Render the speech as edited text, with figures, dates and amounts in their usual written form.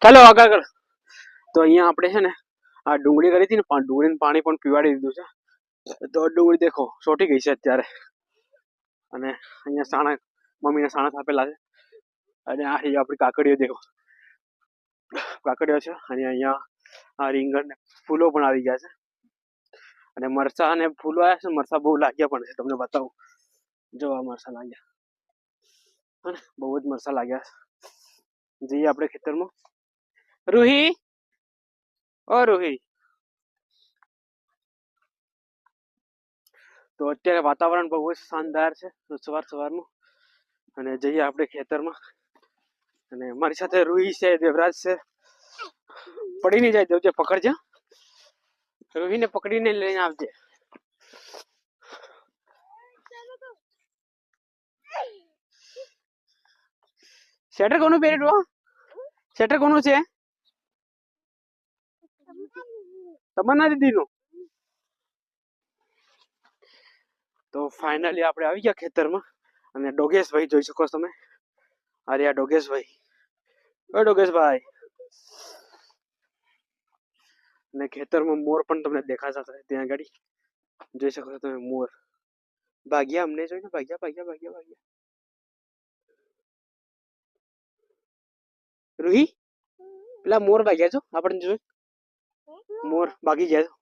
ચાલો આગળ. તો અહીંયા આપણે છે ને આ ડુંગળી કરી હતી ને, ડુંગળીને પાણી પણ પીવાડી દીધું છે. તો ડુંગળી દેખો સોટી ગઈ છે અત્યારે. અને અહીંયા સાણા મમ્મીને સાણા થાપેલા છે. અને આ આપણી કાકડીઓ દેખો, કાકડીઓ છે. અને અહીંયા આ રીંગણ ને ફૂલો પણ આવી ગયા છે. અને મરચા અને ફૂલો આવ્યા છે. મરચા બહુ લાગ્યા પણ છે, તમને બતાવું. જોવા મરચા લાગ્યા, અને બહુ જ મરચા લાગ્યા છે. જઈએ આપણે ખેતરમાં. રૂહી, ઓ રૂહી. તો અત્યારે વાતાવરણ બહુ જ શાનદાર છે સવારનું. અને જઈએ આપણે ખેતરમાં. અને મારી સાથે રૂહી છે, દેવરાજ છે. પડી નહીં જાય દેવજે, પકડજે. રૂહીને પકડીને લઈને આવજે. સ્વેટર કોનું પહેર્યું? સ્વેટર કોનું છે? તમારા દીદીનું. તો ફાઇનલી આપણે આવી ગયા ખેતરમાં. અને ડોગેશભાઈ જોઈ શકો તમે. અરે આ ડોગેશભાઈ, ઓ ડોગેશભાઈ. અને ખેતરમાં મોર પણ તમને દેખાતા હશે ત્યાં આગળ. જોઈ શકો છો તમે મોર. ભાગ્યા અમને જોઈને, ભાગ્યા ભાગ્યા ભાગ્યા ભાગ્યા. રૂહી, પેલા મોર ભાગ્યા છો આપણને જોઈ. મોર ભાગી ગયા.